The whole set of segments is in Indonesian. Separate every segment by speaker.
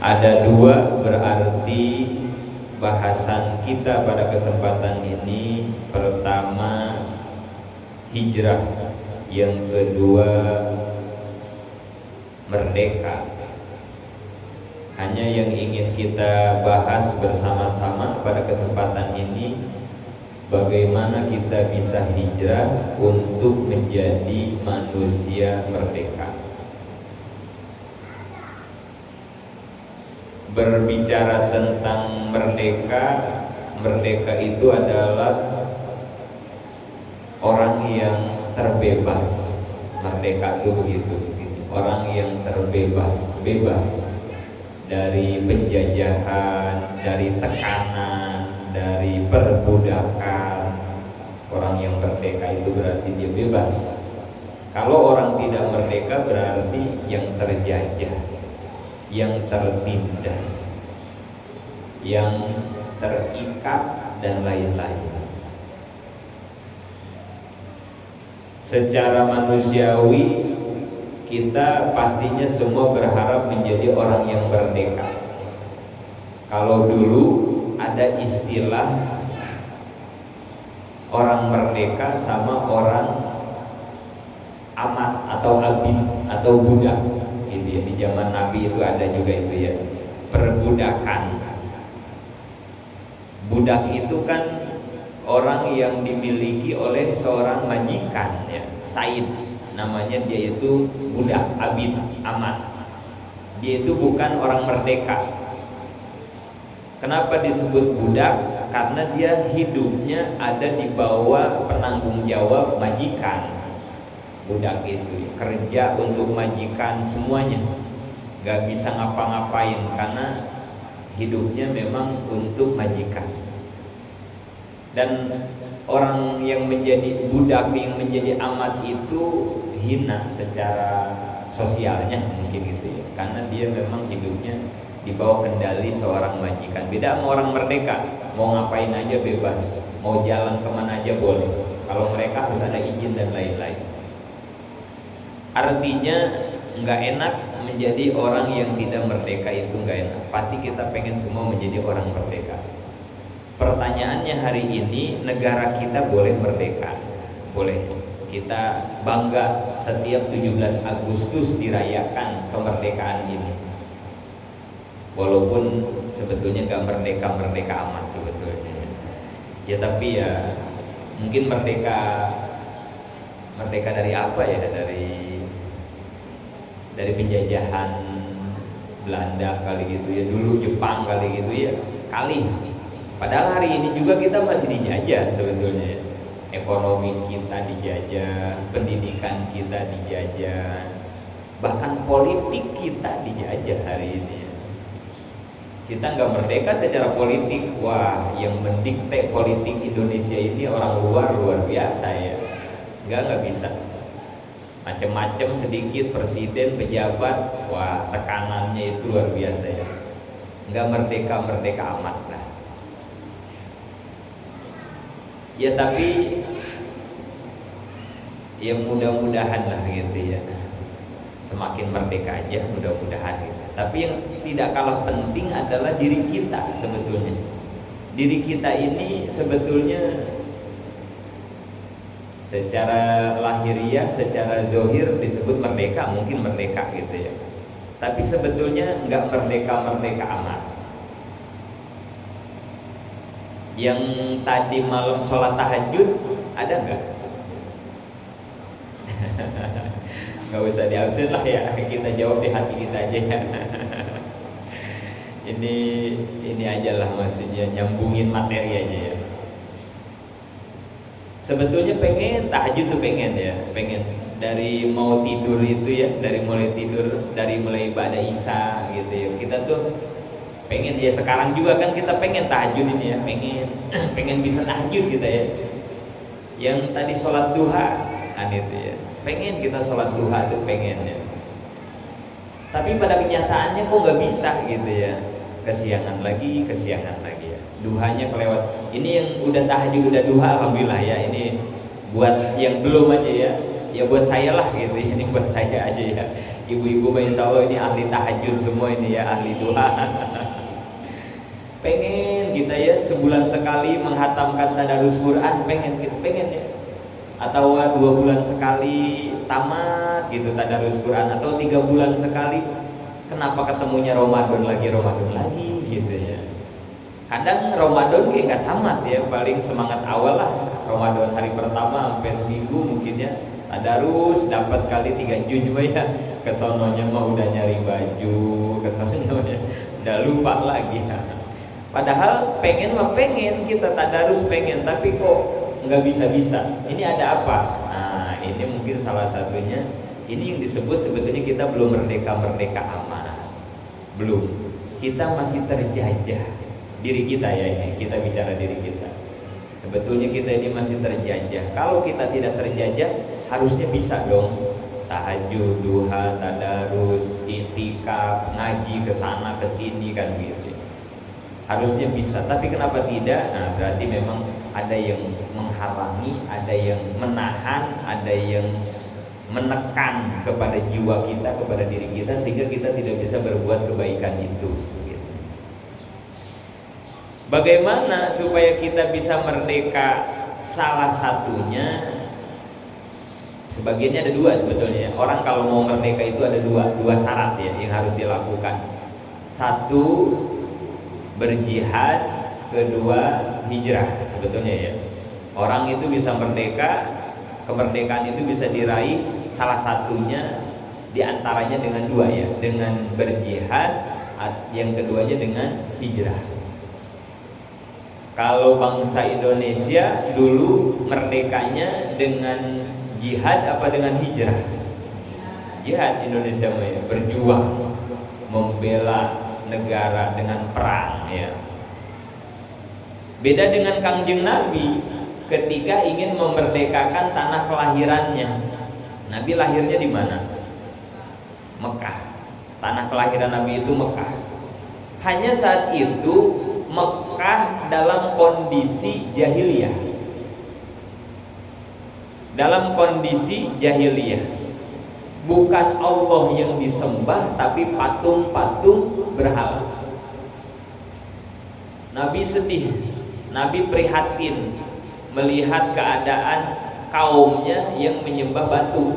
Speaker 1: Ada dua berarti bahasan kita pada kesempatan ini. Pertama hijrah, yang kedua merdeka. Hanya yang ingin kita bahas bersama-sama pada kesempatan ini, bagaimana kita bisa hijrah untuk menjadi manusia merdeka. Berbicara tentang merdeka, merdeka itu adalah orang yang terbebas. Merdeka itu begitu, orang yang terbebas, bebas dari penjajahan, dari tekanan, dari perbudakan. Orang yang merdeka itu berarti dia bebas. Kalau orang tidak merdeka berarti yang terjajah, yang tertindas, yang terikat, dan lain-lain. Secara manusiawi kita pastinya semua berharap menjadi orang yang merdeka. Kalau dulu ada istilah orang merdeka sama orang amat atau abid atau budak. Di zaman Nabi itu ada juga itu ya, perbudakan. Budak itu kan orang yang dimiliki oleh seorang majikan ya, said namanya, dia itu budak, abid, amat. Dia itu bukan orang merdeka. Kenapa disebut budak? Karena dia hidupnya ada di bawah penanggung jawab majikan. Budak itu kerja untuk majikan semuanya, gak bisa ngapa-ngapain karena hidupnya memang untuk majikan. Dan orang yang menjadi budak, yang menjadi amat itu hina secara sosialnya mungkin gitu ya, karena dia memang hidupnya di bawah kendali seorang majikan. Beda sama orang merdeka, mau ngapain aja bebas, mau jalan kemana aja boleh. Kalau mereka harus ada izin dan lain-lain. Artinya nggak enak menjadi orang yang tidak merdeka, itu nggak enak. Pasti kita pengen semua menjadi orang merdeka. Pertanyaannya hari ini, negara kita boleh merdeka? Boleh. Kita bangga setiap 17 Agustus dirayakan kemerdekaan ini. Walaupun sebetulnya nggak merdeka-merdeka amat sebetulnya. Ya tapi ya mungkin merdeka dari apa ya? Dari penjajahan Belanda kali gitu ya, dulu Jepang kali gitu ya, kali. Padahal hari ini juga kita masih dijajah sebetulnya ya. Ekonomi kita dijajah, pendidikan kita dijajah, bahkan politik kita dijajah hari ini. Kita nggak merdeka secara politik. Wah, yang mendikte politik Indonesia ini orang luar biasa ya. Nggak bisa. Macam-macam sedikit presiden, pejabat, wah tekanannya itu luar biasa ya. Nggak merdeka amat lah. Ya tapi ya mudah-mudahan lah gitu ya, semakin merdeka aja mudah-mudahan gitu. Tapi yang tidak kalah penting adalah diri kita sebetulnya. Diri kita ini sebetulnya secara lahiriah, secara zohir disebut merdeka, mungkin merdeka gitu ya. Tapi sebetulnya nggak merdeka amat. Yang tadi malam sholat tahajud ada nggak? Nggak usah diabsen lah ya, kita jawab di hati kita aja ya. Ini aja lah maksudnya, nyambungin materi aja ya. Sebetulnya pengen tahajud tuh pengen dari mau tidur itu ya, dari mulai ibadah isya gitu ya, kita tuh pengen ya. Sekarang juga kan kita pengen tahajud ini ya, pengen bisa tahajud kita ya. Yang tadi sholat duha kan itu ya, pengen kita sholat duha tuh pengen ya. Tapi pada kenyataannya kok nggak bisa gitu ya, kesiangan lagi ya, duhanya kelewat. Ini yang udah tahajud udah duha alhamdulillah ya. Ini buat yang belum aja ya buat saya lah gitu. Ini buat saya aja ya. Ibu-ibu insya Allah ini ahli tahajud semua ini ya, ahli duha. Pengen kita ya sebulan sekali menghatamkan tadarus Quran, pengen gitu, pengen ya. Atau 2 bulan sekali tamat gitu tadarus Quran, atau 3 bulan sekali. Kenapa ketemunya Ramadan lagi gitu ya. Kadang Ramadan kayak gak tamat ya, paling semangat awal lah Ramadan hari pertama sampai seminggu mungkin ya. Tadarus dapat kali 3 juz ya. Kesononya mah udah nyari baju, kesononya udah lupa lagi ya. Padahal pengen mah pengen, kita tadarus pengen, tapi kok nggak bisa-bisa. Ini ada apa? Nah, ini mungkin salah satunya. Ini yang disebut sebetulnya kita belum merdeka amat. Belum. Kita masih terjajah. Diri kita ya ini, kita bicara diri kita. Sebetulnya kita ini masih terjajah. Kalau kita tidak terjajah, harusnya bisa dong. Tahajud, duha, tadarus, itikaf, ngaji ke sana ke sini kan gitu. Harusnya bisa, tapi kenapa tidak? Nah, berarti memang ada yang menghalangi, ada yang menahan, ada yang menekan kepada jiwa kita, kepada diri kita, sehingga kita tidak bisa berbuat kebaikan itu. Bagaimana supaya kita bisa merdeka? Salah satunya, sebagiannya ada 2 sebetulnya. Orang kalau mau merdeka itu ada dua syarat ya yang harus dilakukan. 1, berjihad, 2, hijrah sebetulnya ya. Orang itu bisa merdeka, kemerdekaan itu bisa diraih salah satunya diantaranya dengan 2 ya, dengan berjihad, yang keduanya dengan hijrah. Kalau bangsa Indonesia dulu merdekanya dengan jihad apa dengan hijrah? Jihad Indonesia ya, berjuang membela negara dengan perang ya. Beda dengan Kangjeng Nabi ketika ingin memerdekakan tanah kelahirannya. Nabi lahirnya di mana? Mekah. Tanah kelahiran Nabi itu Mekah. Hanya saat itu Mekah dalam kondisi jahiliyah. Dalam kondisi jahiliyah. Bukan Allah yang disembah, tapi patung-patung berhala. Nabi sedih, Nabi prihatin melihat keadaan kaumnya yang menyembah batu.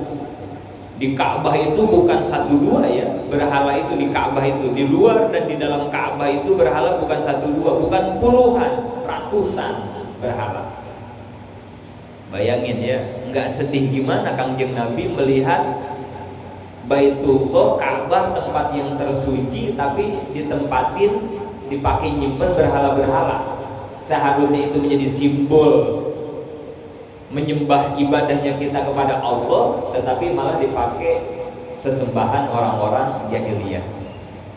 Speaker 1: Di Ka'bah itu bukan 1-2 ya, berhala itu di Ka'bah itu, di luar dan di dalam Ka'bah itu berhala bukan 1-2, bukan puluhan, ratusan berhala. Bayangin ya, nggak sedih gimana Kangjeng Nabi melihat Baitullah, Ka'bah, tempat yang tersuci, tapi ditempatin, dipakai nyimpen berhala-berhala. Seharusnya itu menjadi simbol menyembah ibadahnya kita kepada Allah, tetapi malah dipakai sesembahan orang-orang jahiliyah.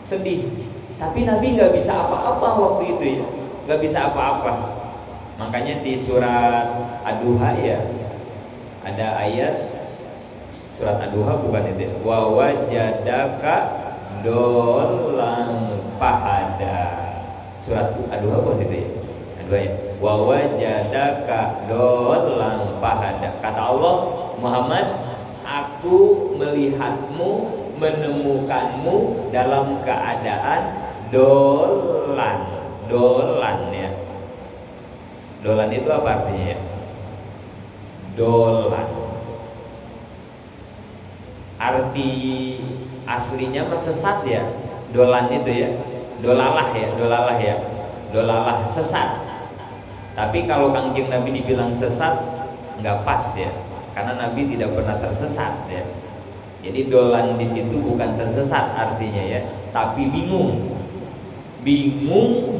Speaker 1: Sedih. Tapi Nabi nggak bisa apa-apa waktu itu ya, nggak bisa apa-apa. Makanya di surat Ad-Duha ya ada ayat. Surat Ad-Duha bukan itu. Wa wajadaka dolan fahada. Surat Ad-Duha bukan itu ya. Ad-Duha ya. Wa wajadaka dolan fahada. Kata Allah, Muhammad, aku melihatmu, menemukanmu dalam keadaan dolan. Dolan ya. Dolan itu apa artinya ya? Dolan. Arti aslinya mah sesat ya, dolan itu ya, dolalah ya, dolalah sesat. Tapi kalau Kangjeng Nabi dibilang sesat nggak pas ya, karena Nabi tidak pernah tersesat ya. Jadi dolan di situ bukan tersesat artinya ya, tapi bingung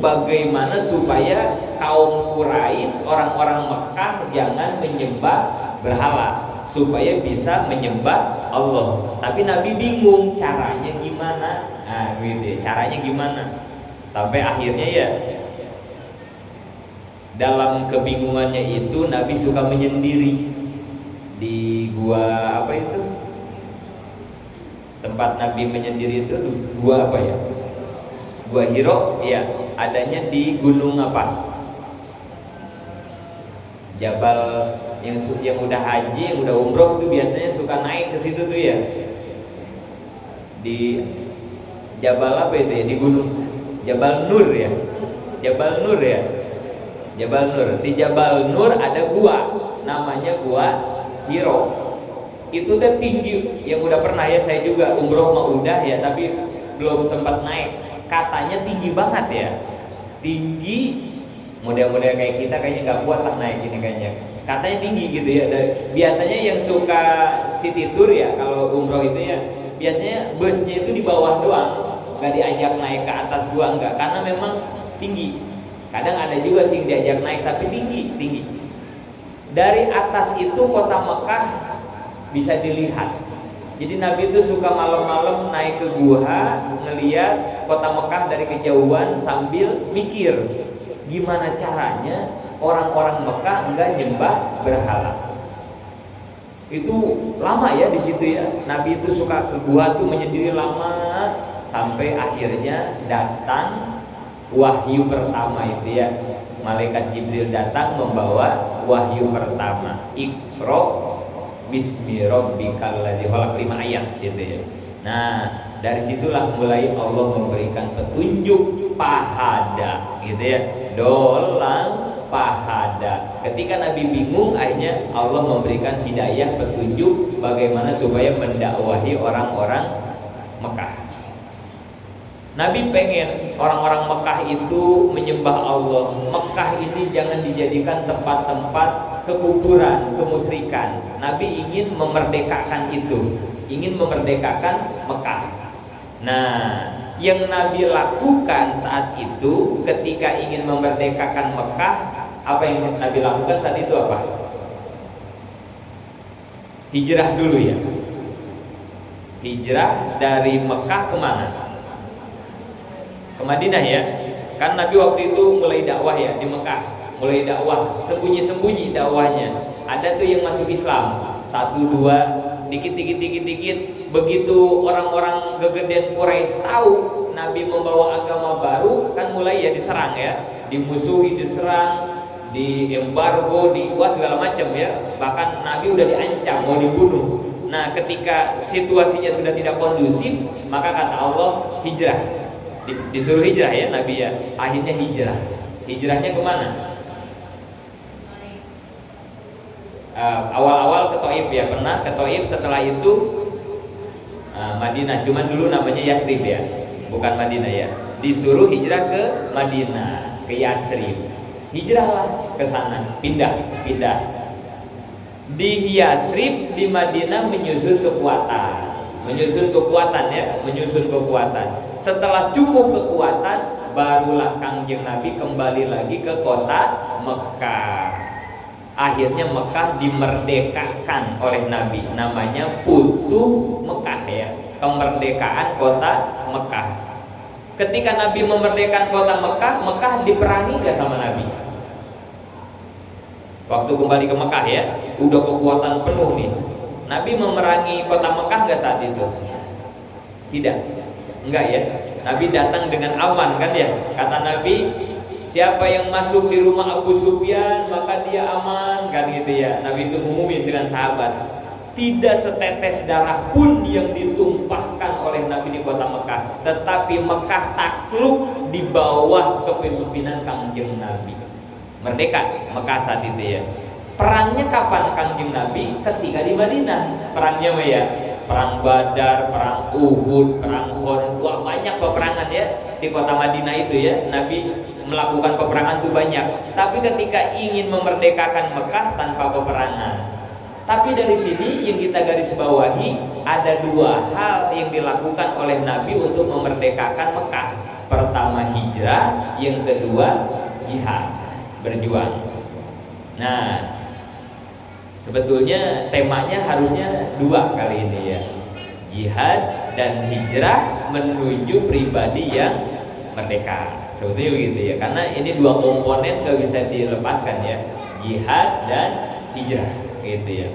Speaker 1: bagaimana supaya kaum Quraisy, orang-orang Mekah jangan menyembah berhala, supaya bisa menyembah Allah. Tapi Nabi bingung caranya gimana. Nah gitu ya, caranya gimana. Sampai akhirnya ya dalam kebingungannya itu Nabi suka menyendiri di gua apa itu? Tempat Nabi menyendiri itu gua apa ya? Gua Hiro ya, adanya di gunung apa? Jabal yang udah haji, yang udah umroh tuh biasanya suka naik ke situ tuh ya. di Jabal apa itu ya, di gunung Jabal Nur ya, Jabal Nur ya, Jabal Nur. Di Jabal Nur ada gua, namanya gua Hiro. Itu udah tinggi, yang udah pernah ya, saya juga umroh mah udah ya, tapi belum sempat naik. Katanya tinggi banget ya, tinggi. Model-model kayak kita kayaknya nggak kuat lah naik ini kayaknya. Katanya tinggi gitu ya. Dan biasanya yang suka city tour ya, kalau umroh itu ya, biasanya busnya itu di bawah doang, nggak diajak naik ke atas gua, enggak, karena memang tinggi. Kadang ada juga sih diajak naik, tapi tinggi. Dari atas itu kota Mekah bisa dilihat. Jadi Nabi itu suka malam-malam naik ke gua, ngeliat kota Mekah dari kejauhan sambil mikir gimana caranya orang-orang Mekah enggak nyembah berhala. Itu lama ya di situ ya. Nabi itu suka ke gua tuh menyendiri lama, sampai akhirnya datang wahyu pertama itu ya. Malaikat Jibril datang membawa wahyu pertama. Iqra bismi rabbikal ladzi khalaq, 5 ayat gitu ya. Nah, dari situlah mulai Allah memberikan petunjuk pahada gitu ya. Dolang pahada. Ketika Nabi bingung, akhirnya Allah memberikan hidayah, petunjuk bagaimana supaya mendakwahi orang-orang Mekah. Nabi pengen orang-orang Mekah itu menyembah Allah. Mekah ini jangan dijadikan tempat-tempat kekuburan, kemusyrikan. Nabi ingin memerdekakan itu, ingin memerdekakan Mekah. Nah, yang Nabi lakukan saat itu ketika ingin memerdekakan Mekah, apa yang Nabi lakukan saat itu apa? Hijrah dulu ya. Hijrah dari Mekah kemana? Ke Madinah ya. Kan Nabi waktu itu mulai dakwah ya di Mekah, mulai dakwah, sembunyi-sembunyi dakwahnya. Ada tuh yang masuk Islam, 1, 2, dikit. Begitu orang-orang gegeden Quraisy tahu Nabi membawa agama baru, kan mulai ya diserang ya, dimusuhi, diserang, diembargo, segala macam ya. Bahkan Nabi udah diancam mau dibunuh. Nah, ketika situasinya sudah tidak kondusif, maka kata Allah hijrah. Disuruh hijrah ya Nabi ya. Akhirnya hijrah. Hijrahnya kemana? Awal-awal ke Thaif ya, pernah ke Thaif, setelah itu Madinah. Cuman dulu namanya Yasrib ya, bukan Madinah ya. Disuruh hijrah ke Madinah, ke Yasrib. Hijrahlah ke sana, pindah. Di Yasrib, di Madinah menyusun kekuatan ya, menyusun kekuatan. Setelah cukup kekuatan, barulah Kangjeng Nabi kembali lagi ke kota Mekah. Akhirnya Mekah dimerdekakan oleh Nabi, namanya Futuh Mekah ya, kemerdekaan kota Mekah. Ketika Nabi memerdekakan kota Mekah, Mekah diperangi gak sama Nabi? Waktu kembali ke Mekah ya, udah kekuatan penuh nih. Nabi memerangi kota Mekah gak saat itu? Tidak, enggak ya. Nabi datang dengan aman kan ya. Kata Nabi, siapa yang masuk di rumah Abu Sufyan maka dia aman kan gitu ya. Nabi itu umumin dengan sahabat. Tidak setetes darah pun yang ditumpahkan oleh Nabi di kota Mekah. Tetapi Mekah takluk di bawah kepemimpinan Kangjeng Nabi. Merdeka Mekah saat itu ya. Perangnya kapan Kangjeng Nabi? Ketika di Madinah. Perangnya ya, perang Badar, perang Uhud, perang Uhud. Wah, banyak peperangan ya di kota Madinah itu ya. Nabi melakukan peperangan itu banyak. Tapi ketika ingin memerdekakan Mekah tanpa peperangan. Tapi dari sini yang kita garis bawahi, ada 2 hal yang dilakukan oleh Nabi untuk memerdekakan Mekah. Pertama hijrah, yang kedua jihad, berjuang. Nah, sebetulnya temanya harusnya 2 kali ini ya, jihad dan hijrah menuju pribadi yang merdeka. Sebetulnya begitu ya, karena ini 2 komponen gak bisa dilepaskan ya, jihad dan hijrah gitu ya.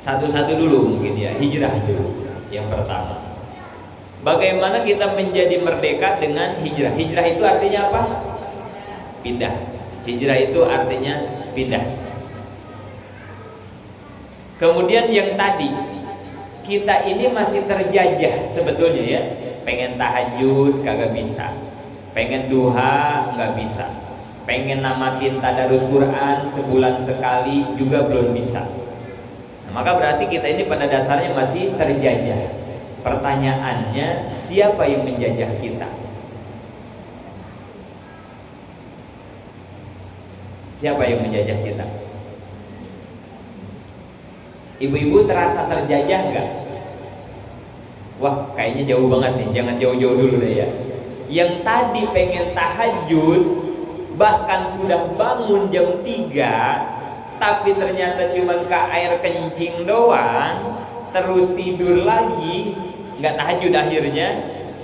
Speaker 1: Satu-satu dulu mungkin ya, hijrah dulu yang pertama. Bagaimana kita menjadi merdeka dengan hijrah? Hijrah itu artinya apa? Pindah. Hijrah itu artinya pindah. Kemudian yang tadi, kita ini masih terjajah sebetulnya ya. Pengen tahajud kagak bisa, pengen duha nggak bisa, pengen namatin tadarus Quran sebulan sekali juga belum bisa. Nah, maka berarti kita ini pada dasarnya masih terjajah. Pertanyaannya, siapa yang menjajah kita? Siapa yang menjajah kita? Ibu-ibu terasa terjajah nggak? Wah, kayaknya jauh banget nih, jangan jauh-jauh dulu deh ya. Yang tadi pengen tahajud, bahkan sudah bangun jam 3, tapi ternyata cuman ke air kencing doang, terus tidur lagi, nggak tahajud akhirnya.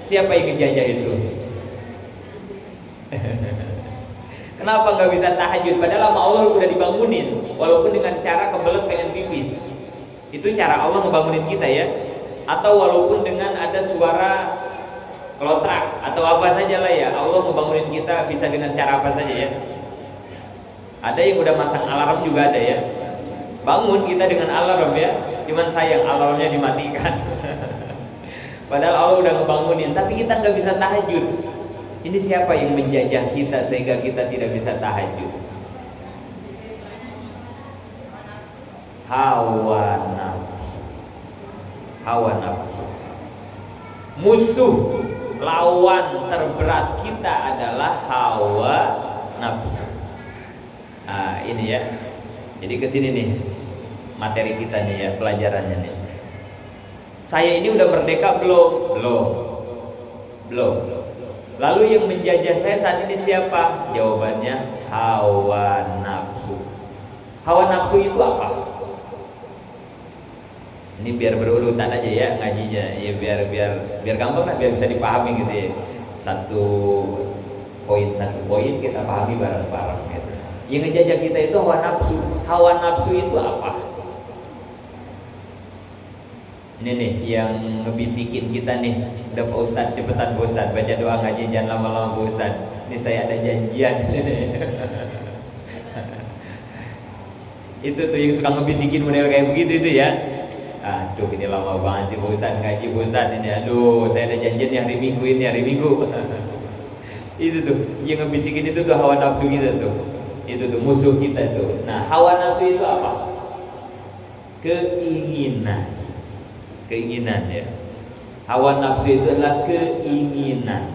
Speaker 1: Siapa yang ngejajah itu? Kenapa nggak bisa tahajud? Padahal sama Allah udah dibangunin, walaupun dengan cara kebelet pengen pipis. Itu cara Allah ngebangunin kita ya. Atau walaupun dengan ada suara kelotrak atau apa saja lah ya, Allah ngebangunin kita bisa dengan cara apa saja ya. Ada yang udah masang alarm juga ada ya. Bangun kita dengan alarm ya. Cuman sayang alarmnya dimatikan. Padahal Allah udah ngebangunin, tapi kita nggak bisa tahajud. Ini siapa yang menjajah kita sehingga kita tidak bisa tahajud? Hawa nafsu. Hawa nafsu. Musuh lawan terberat kita adalah hawa nafsu. Nah, ini ya. Jadi kesini nih materi kita nih ya, pelajarannya nih. Saya ini udah merdeka belum? Belum. Lalu yang menjajah saya saat ini siapa? Jawabannya hawa nafsu. Hawa nafsu itu apa? Ini biar berurutan aja ya ngajinya, ya biar gampang lah, biar bisa dipahami gitu ya. Satu poin kita pahami bareng-bareng gitu. Yang ngejajah kita itu hawa nafsu. Hawa nafsu itu apa? Ini nih yang ngebisikin kita nih. Udah Pak Ustadz, cepetan Pak Ustadz, baca doa ngaji jangan lama-lama Pak Ustadz. Ini saya ada janjian. Itu tuh yang suka ngebisikin model kayak begitu itu ya. Aduh ini lama banget sih Pak Ustadz ngaji Pak Ustadz ini. Aduh saya ada janjian nih hari Minggu. Itu tuh yang ngebisikin itu tuh hawa nafsu kita tuh. Itu tuh musuh kita tuh. Nah hawa nafsu itu apa? Keinginan ya. Hawa nafsu itu adalah keinginan.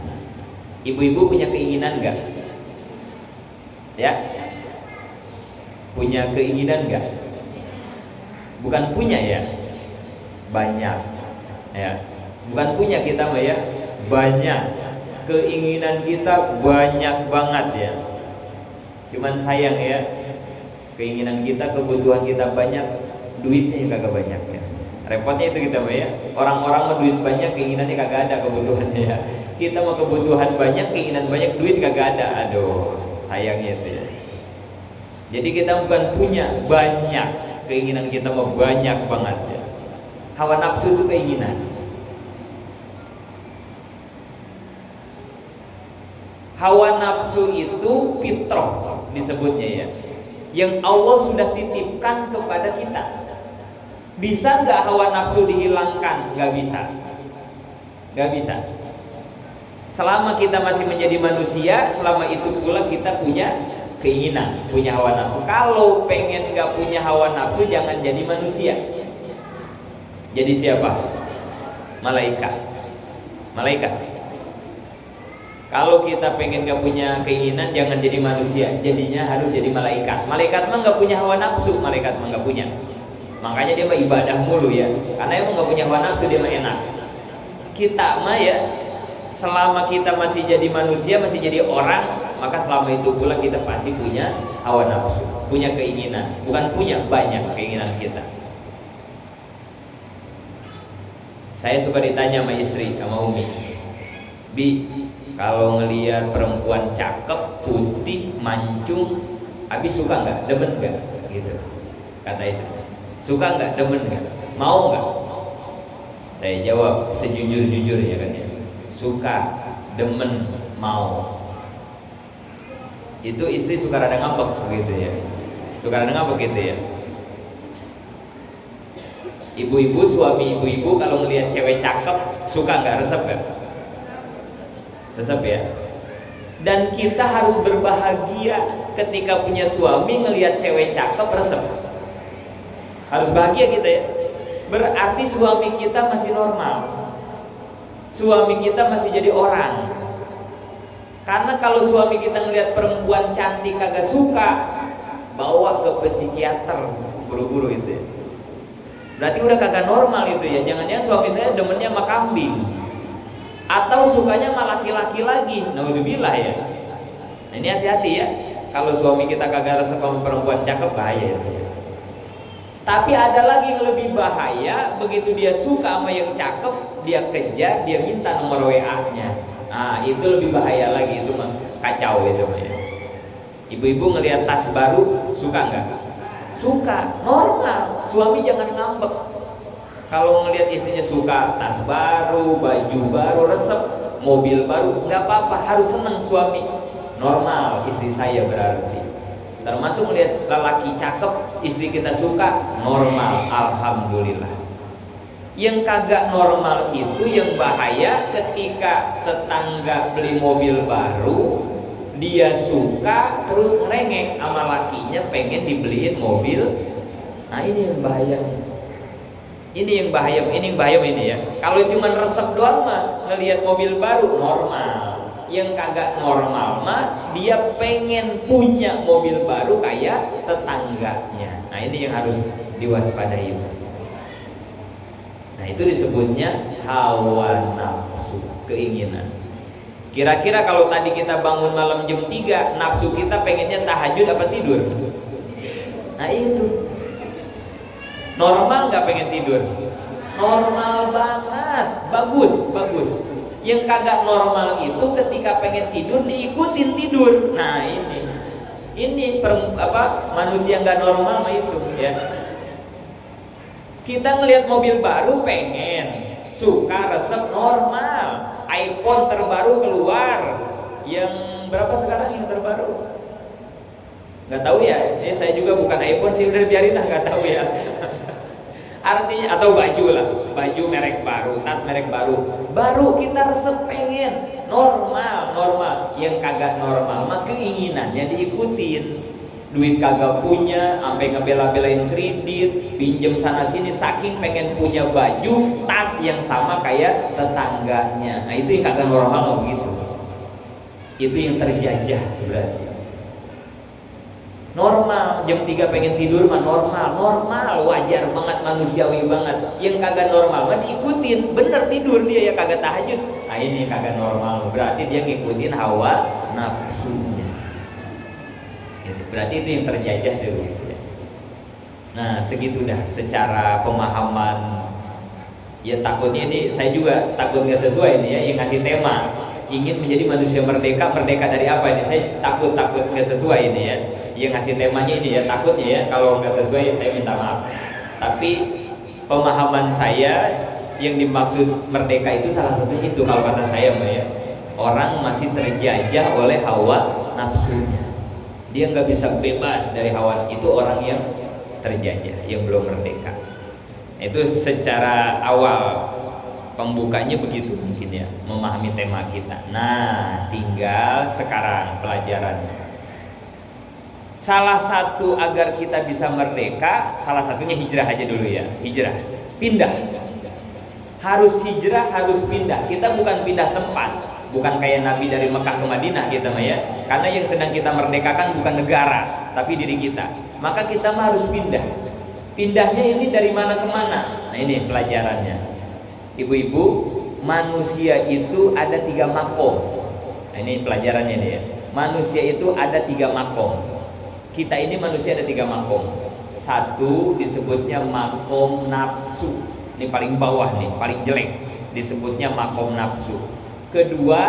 Speaker 1: Ibu-ibu punya keinginan enggak? Ya? Punya keinginan enggak? Bukan punya ya? Banyak. Ya. Bukan punya kita mah ya? Banyak. Keinginan kita banyak banget ya. Cuman sayang ya. Keinginan kita, kebutuhan kita banyak, duitnya kagak banyak ya. Repotnya itu kita mah ya. Orang-orang mah duit banyak, keinginannya kagak ada, kebutuhannya ya. Kita mah kebutuhan banyak, keinginan banyak, duit kagak ada. Aduh, sayangnya itu ya. Jadi kita bukan punya banyak, keinginan kita mah banyak banget ya. Hawa nafsu itu keinginan. Hawa nafsu itu fitrah disebutnya ya. Yang Allah sudah titipkan kepada kita. Bisa nggak hawa nafsu dihilangkan? Nggak bisa. Selama kita masih menjadi manusia, selama itu pula kita punya keinginan, punya hawa nafsu. Kalau pengen nggak punya hawa nafsu, jangan jadi manusia. Jadi siapa? Malaikat. Kalau kita pengen nggak punya keinginan, jangan jadi manusia. Jadinya harus jadi malaikat. Malaikat mah nggak punya hawa nafsu, malaikat mah nggak punya. Makanya dia mah ibadah mulu ya. Karena emang nggak punya hawa nafsu, dia mah enak. Kita mah ya, selama kita masih jadi manusia, masih jadi orang, maka selama itu pula kita pasti punya hawa nafsu, punya keinginan. Bukan punya banyak keinginan kita. Saya suka ditanya sama istri, sama Umi, Bi, kalau ngelihat perempuan cakep, putih, mancung, Abi suka nggak, demen nggak? Gitu, kata istri. Suka nggak, demen nggak, mau nggak? Saya jawab sejujur-jujurnya kan ya, suka, demen, mau. Itu istri suka rada ngambek gitu ya, suka rada ngambek gitu ya. Ibu-ibu, suami ibu-ibu kalau ngelihat cewek cakep suka nggak, resep nggak? Resep ya. Dan kita harus berbahagia ketika punya suami ngelihat cewek cakep resep. Harus bahagia kita ya. Berarti suami kita masih normal. Suami kita masih jadi orang. Karena kalau suami kita ngelihat perempuan cantik kagak suka, bawa ke psikiater buru-buru itu ya. Berarti udah kagak normal itu ya. Jangan-jangan suami saya demennya sama kambing, atau sukanya sama laki-laki lagi. Naudzubillah ya. Nah, ini hati-hati ya. Kalau suami kita kagak resep sama perempuan cakep, bahaya itu ya. Tapi ada lagi yang lebih bahaya. Begitu dia suka sama yang cakep, dia kejar, dia minta nomor WA-nya. Nah, itu lebih bahaya lagi. Itu mah kacau itu mah ya. Ibu-ibu ngelihat tas baru suka nggak? Suka, normal. Suami jangan ngambek. Kalau ngelihat istrinya suka tas baru, baju baru, resep, mobil baru, nggak apa-apa, harus seneng suami. Normal istri saya berarti. Termasuk ngelihat lelaki cakep, istri kita suka, normal, alhamdulillah. Yang kagak normal itu yang bahaya ketika tetangga beli mobil baru, dia suka terus ngerengek sama lakinya pengen dibeliin mobil. Nah, ini yang bahaya. Ini yang bahaya, ini ya. Kalau cuma resep doang mah ngelihat mobil baru normal. Yang kagak normal mah dia pengen punya mobil baru kayak tetangganya. Nah, ini yang harus diwaspadai. Nah, itu disebutnya hawa nafsu, keinginan. Kira-kira kalau tadi kita bangun malam jam 3, nafsu kita pengennya tahajud apa tidur? Nah, itu normal nggak pengen tidur? Normal banget, bagus. Yang kagak normal itu ketika pengen tidur diikutin tidur. Nah, ini manusia nggak normal mah itu ya. Kita ngelihat mobil baru pengen, suka, resep, normal. iPhone terbaru keluar, yang berapa sekarang yang terbaru? Nggak tahu ya. Saya juga bukan iPhone sih, udah biarin lah, nggak tahu ya. Artinya, atau baju lah, baju merek baru, tas merek baru kita resep pengen, normal. Yang kagak normal mah keinginannya diikutin. Duit kagak punya, sampai ngebela-belain kredit, pinjem sana sini, saking pengen punya baju, tas yang sama kayak tetangganya. Nah, itu yang kagak normal begitu. Itu yang terjajah berarti. Normal, jam 3 pengen tidur mah normal, wajar banget, manusiawi banget. Yang kagak normal mah diikutin, bener tidur dia ya kagak tahajud. Nah, ini kagak normal, berarti dia ngikutin hawa nafsunya. Berarti itu yang terjajah dulu ya. Nah, segitu dah secara pemahaman. Ya, takutnya ini saya juga takut nggak sesuai ini ya, yang ngasih tema ingin menjadi manusia merdeka dari apa ini? Saya takut nggak sesuai ini ya. Yang ngasih temanya ini ya, takutnya ya kalau nggak sesuai saya minta maaf. Tapi pemahaman saya yang dimaksud merdeka itu salah satunya itu kalau kata saya Mbak ya. Orang masih terjajah oleh hawa nafsunya. Dia nggak bisa bebas dari hawa, itu orang yang terjajah, yang belum merdeka. Itu secara awal pembukanya begitu mungkin ya, memahami tema kita. Nah, tinggal sekarang pelajarannya. Salah satu agar kita bisa merdeka, salah satunya hijrah aja dulu ya. Hijrah, pindah. Harus hijrah, harus pindah. Kita bukan pindah tempat. Bukan kayak Nabi dari Mekah ke Madinah kita mah ya. Karena yang sedang kita merdekakan bukan negara, tapi diri kita. Maka kita mah harus pindah. Pindahnya ini dari mana ke mana? Nah, ini pelajarannya. Ibu-ibu, manusia itu ada 3 makom. Nah, ini pelajarannya nih ya. Manusia itu ada 3 makom. Kita ini manusia ada 3 makom. Satu disebutnya makom nafsu. Ini paling bawah nih, paling jelek. Disebutnya makom nafsu. Kedua,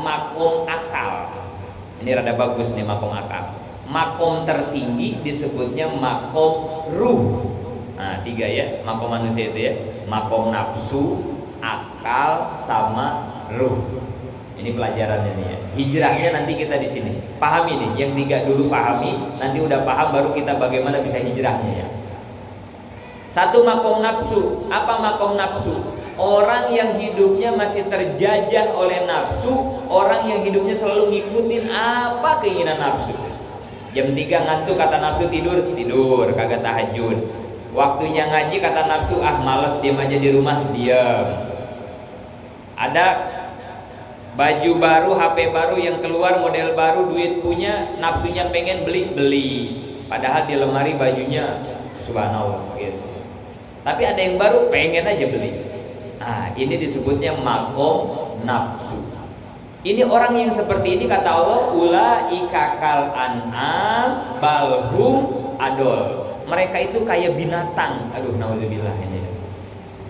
Speaker 1: makom akal. Ini rada bagus nih, makom akal. Makom tertinggi disebutnya makom ruh. Nah, 3 ya, makom manusia itu ya. Makom nafsu, akal, sama ruh. Ini pelajarannya nih ya. Hijrahnya nanti kita di sini. Pahami nih, yang 3 dulu pahami, nanti udah paham baru kita bagaimana bisa hijrahnya ya. Satu makom nafsu. Apa makom nafsu? Orang yang hidupnya masih terjajah oleh nafsu, orang yang hidupnya selalu ngikutin apa keinginan nafsu. Jam 3 ngantuk, kata nafsu tidur, kagak tahajud. Waktunya ngaji, kata nafsu, ah males, diam aja di rumah, diam. Ada baju baru, HP baru yang keluar, model baru, duit punya, nafsunya pengen beli. Padahal di lemari bajunya subhanallah gitu. Tapi ada yang baru, pengen aja beli. Nah, ini disebutnya makom nafsu. Ini orang yang seperti ini, kata Allah, ulaika kal an'am balhum adol. Mereka itu kayak binatang. Aduh, naudzubillah ini.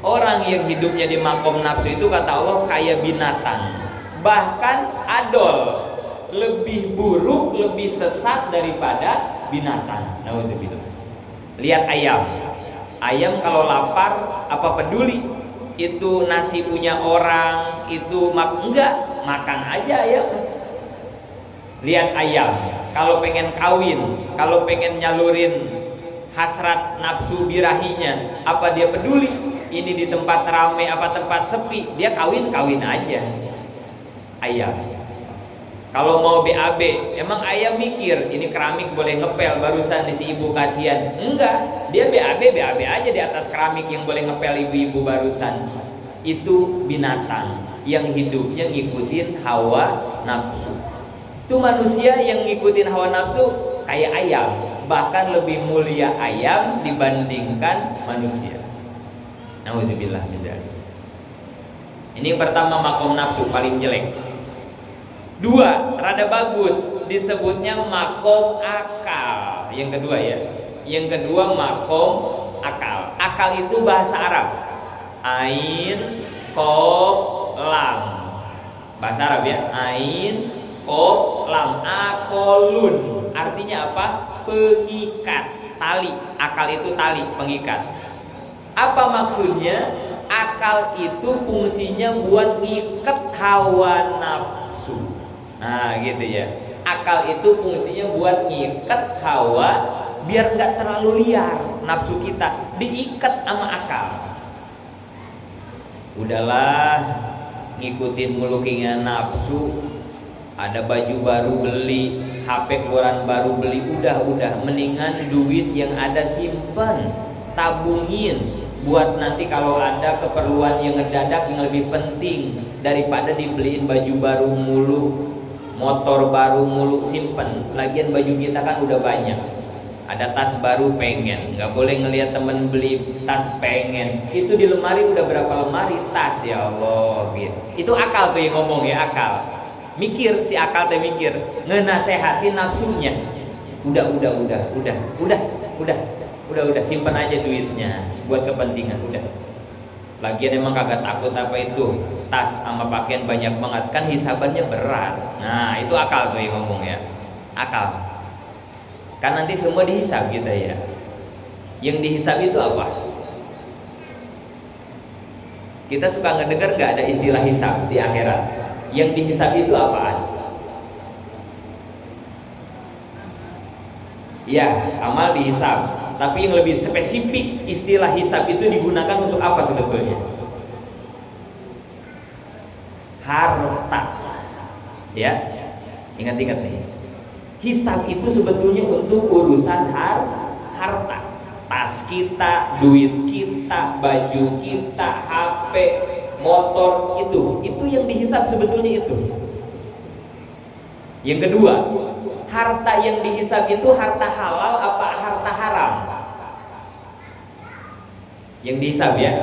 Speaker 1: Orang yang hidupnya di makom nafsu itu, kata Allah, kayak binatang. Bahkan adol, lebih buruk, lebih sesat daripada binatang. Naudzubillah. Lihat ayam. Ayam kalau lapar apa peduli itu nasi punya orang, itu enggak, makan aja ayam. Lihat ayam, kalau pengen kawin, kalau pengen nyalurin hasrat nafsu birahinya, apa dia peduli ini di tempat ramai apa tempat sepi? Dia kawin aja ayam. Kalau mau BAB, emang ayam mikir ini keramik boleh ngepel, barusan di si ibu kasihan. Enggak, dia BAB aja di atas keramik yang boleh ngepel ibu-ibu barusan. Itu binatang yang hidupnya ngikutin hawa nafsu. Itu manusia yang ngikutin hawa nafsu kayak ayam, bahkan lebih mulia ayam dibandingkan manusia. Nauzubillah min dzalik. Ini yang pertama, makom nafsu paling jelek. Dua, rada bagus, disebutnya makom akal. Yang kedua ya. Yang kedua makom akal. Akal itu bahasa Arab. Ain, kof, lam. Bahasa Arab ya. Ain, kof, lam. Akolun. Artinya apa? Pengikat, tali. Akal itu tali, pengikat. Apa maksudnya? Akal itu fungsinya buat ngikat hawa nafsu. Nah gitu ya. Akal itu fungsinya buat ngikat hawa, biar nggak terlalu liar nafsu kita, diikat sama akal. Udahlah, ngikutin mulu keinginan nafsu. Ada baju baru beli, HP keluaran baru beli, udah mendingan duit yang ada simpan, tabungin buat nanti kalau ada keperluan yang ngedadak yang lebih penting daripada dibeliin baju baru mulu, motor baru mulu, simpen. Lagian baju kita kan udah banyak. Ada tas baru pengen, nggak boleh ngelihat temen beli tas pengen. Itu di lemari udah berapa lemari tas, ya Allah gitu. Itu akal tuh yang ngomong ya, akal. Mikir, si akal teh mikir, ngenasehatin nafsunya. Udah, simpen aja duitnya buat kepentingan, udah. Lagian emang kagak takut apa itu, tas sama pakaian banyak banget, kan hisabannya berat. Nah itu akal tuh yang ngomong ya, akal. Kan nanti semua dihisab kita ya. Yang dihisab itu apa? Kita suka ngedengar gak ada istilah hisab di akhirat. Yang dihisab itu apaan? Ya, amal dihisab. Tapi yang lebih spesifik, istilah hisab itu digunakan untuk apa sebetulnya? Harta. Ya, ingat-ingat nih. Hisab itu sebetulnya untuk urusan harta. Tas kita, duit kita, baju kita, HP, motor, itu yang dihisab sebetulnya itu. Yang kedua, harta yang dihisab itu harta halal apa harta haram? Yang dihisab ya,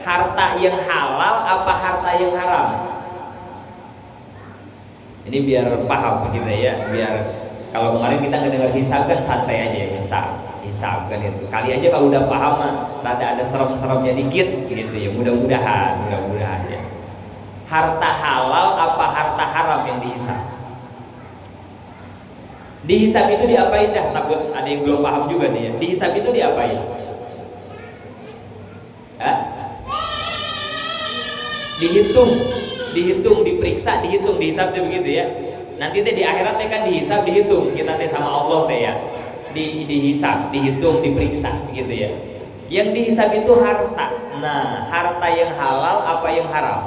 Speaker 1: harta yang halal apa harta yang haram? Ini biar paham kita ya, biar kalau kemarin kita ngedengar hisab kan santai aja, hisab kan itu. Kali aja kalau udah paham ada serem-seremnya dikit gitu ya, mudah-mudahan ya. Harta halal apa harta haram yang dihisab? Dihisab itu diapain dah? Takut ada yang belum paham juga nih ya. Dihisab itu diapain? Dihitung, diperiksa, dihisab tuh begitu ya. Nanti teh di akhirat teh kan dihisab, dihitung kita teh sama Allah teh ya. Dihisab, dihitung, diperiksa gitu ya. Yang dihisab itu harta. Nah, harta yang halal apa yang haram?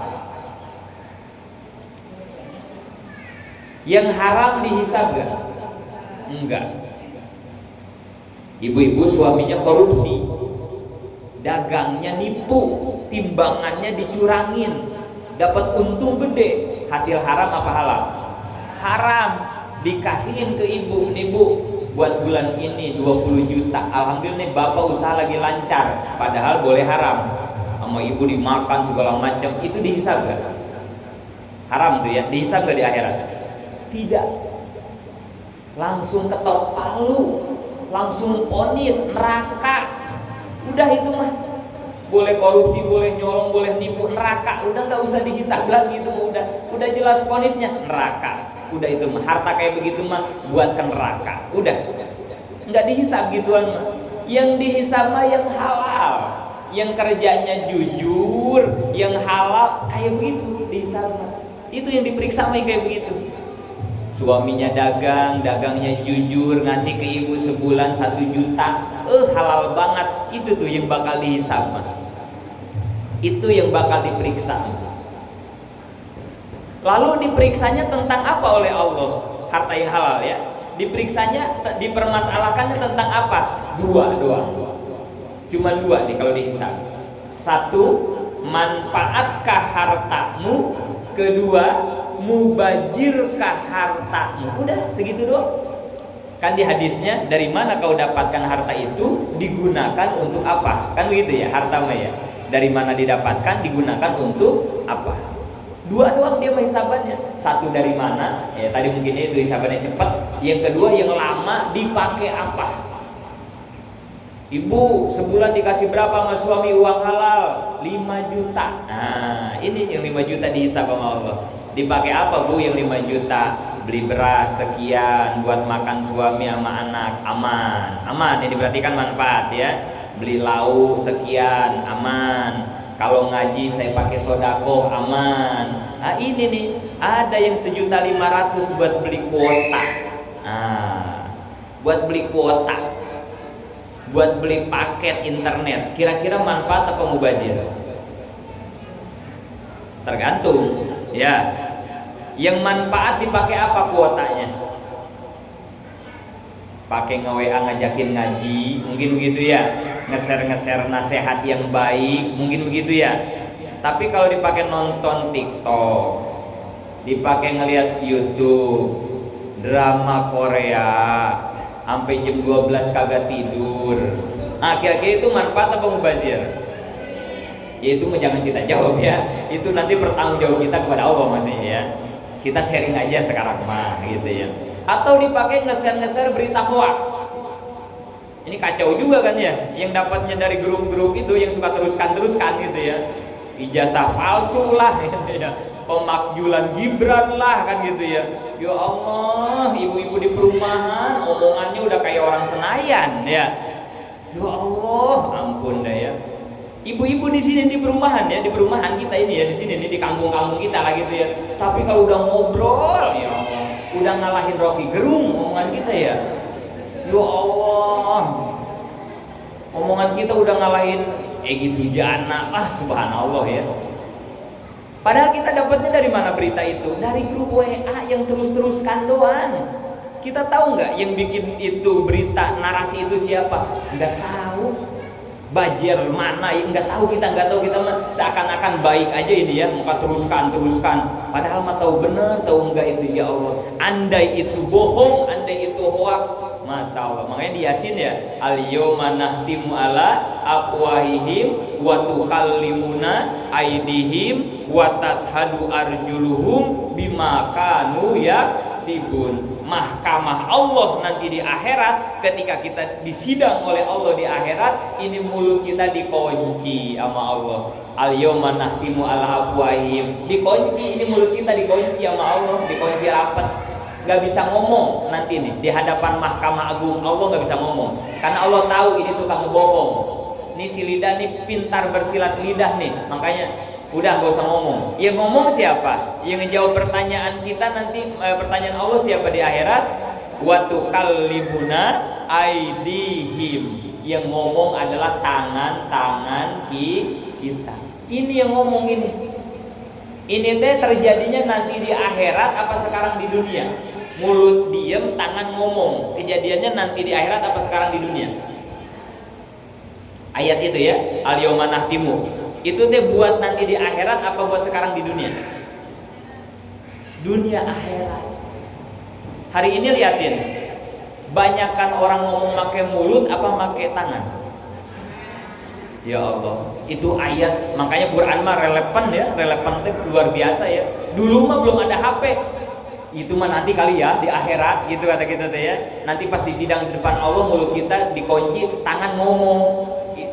Speaker 1: Yang haram dihisab gak? Enggak. Ibu-ibu suaminya korupsi, dagangnya nipu, timbangannya dicurangin, dapat untung gede, hasil haram apa halal? Haram. Dikasihin ke ibu, nih bu, buat bulan ini 20 juta, alhamdulillah nih bapak usaha lagi lancar, padahal boleh haram, sama ibu dimakan segala macam, itu dihisab gak? Haram tuh ya, dihisab gak di akhirat? Tidak. Langsung ketok palu, langsung vonis neraka. Udah itu mah, boleh korupsi, boleh nyolong, boleh nipu, neraka. Udah nggak usah dihisab lagi itu, udah jelas vonisnya neraka. Udah itu mah, harta kayak begitu mah buat ke neraka. Udah nggak dihisab gituan mah. Yang dihisab mah yang halal, yang kerjanya jujur, yang halal kayak begitu dihisab mah. Itu yang diperiksa mah kayak begitu. Suaminya dagang, dagangnya jujur, ngasih ke ibu sebulan 1 juta, halal banget. Itu tuh yang bakal dihisab mah. Itu yang bakal diperiksa. Lalu diperiksanya tentang apa oleh Allah? Harta yang halal ya. Diperiksanya, dipermasalahkannya tentang apa? 2 doang. Cuma 2 nih kalau dihisab. 1, manfaatkah hartamu? Kedua, mubajirkah hartamu? Udah segitu doang. Kan di hadisnya, dari mana kau dapatkan harta itu, digunakan untuk apa? Kan begitu ya, harta mah ya. Dari mana didapatkan, digunakan untuk apa? 2 doang dia hisabannya. 1 dari mana? Ya tadi mungkin itu hisabannya cepat. Yang kedua yang lama, dipakai apa? Ibu sebulan dikasih berapa sama suami uang halal? 5 juta. Nah ini yang 5 juta dihisab sama Allah. Dipakai apa bu yang 5 juta? Beli beras sekian buat makan suami sama anak, aman. Aman, ini berarti kan manfaat ya. Beli lauk sekian, aman. Kalau ngaji saya pakai sodako, aman. Nah ini nih, ada yang 1.500.000 buat beli kuota. Nah, buat beli kuota, buat beli paket internet. Kira-kira manfaat apa mubazir? Tergantung ya. Yang manfaat dipakai apa kuotanya? Pakai nge-WA ngajakin ngaji, mungkin begitu ya. Nge-share nasihat yang baik, mungkin begitu ya. Tapi kalau dipakai nonton TikTok, dipakai ngeliat YouTube, drama Korea, sampai jam 12 kagak tidur. Nah, kira-kira itu manfaat apa mubazir? Ya itu jangan kita jawab ya. Itu nanti bertanggung jawab kita kepada Allah masih ya. Kita sharing aja sekarang mah gitu ya. Atau dipakai nge-share berita hoax. Ini kacau juga kan ya. Yang dapatnya dari grup-grup itu yang suka teruskan gitu ya. Ijazah palsu lah gitu ya. Pemakjulan Gibran lah kan gitu ya. Ya Allah, ibu-ibu di perumahan omongannya udah kayak orang Senayan ya. Ya Allah, ampun dah ya. Ibu-ibu di sini di perumahan ya, di perumahan kita ini ya, di sini nih, di kampung-kampung kita lah gitu ya. Tapi kalau udah ngobrol, ya Allah, udah ngalahin Rocky Gerung omongan kita ya. Ya Allah, omongan kita udah ngalahin Egy Sujana, subhanallah ya. Padahal kita dapatnya dari mana berita itu? Dari grup WA yang terus-teruskan doang. Kita tahu nggak yang bikin itu berita narasi itu siapa? Nggak tahu. Bajer mana ya nggak tahu, kita nggak tahu, kita mah seakan-akan baik aja ini ya, muka teruskan padahal mah tahu bener tahu enggak itu. Ya Allah, andai itu bohong, andai itu hoax, masya Allah. Makanya di Yasin ya, al-yawma nahtimu ala afwahihim wa tukallimuna aydihim wa tashhadu arjuluhum bima kanu yaksibun. Mahkamah Allah nanti di akhirat, ketika kita disidang oleh Allah di akhirat, ini mulut kita dikunci sama Allah. Al-yawma nahtimu ala afwahihim, dikunci, ini mulut kita dikunci sama Allah, dikunci rapat, nggak bisa ngomong nanti nih di hadapan Mahkamah Agung. Allah nggak bisa ngomong karena Allah tahu ini tukang bohong. Nih si lidah nih pintar bersilat lidah nih, makanya udah gak usah ngomong. Yang ngomong siapa? Yang ngejawab pertanyaan kita nanti, pertanyaan Allah siapa di akhirat? Wa tukallimuna aydihim. Yang ngomong adalah tangan-tangan kita. Ini yang ngomong ini. Ini teh terjadinya nanti di akhirat apa sekarang di dunia? Mulut diem, tangan ngomong. Kejadiannya nanti di akhirat apa sekarang di dunia? Ayat itu ya, al-yauma nahtimu. Itu teh buat nanti di akhirat apa buat sekarang di dunia? Dunia akhirat. Hari ini liatin, banyakkan orang ngomong pakai mulut apa pakai tangan? Ya Allah, itu ayat, makanya Quran mah relevan ya, relevan teh luar biasa ya. Dulu mah belum ada HP. Itu mah nanti kali ya di akhirat gitu kata kita teh ya. Nanti pas di sidang di depan Allah mulut kita dikunci, tangan ngomong.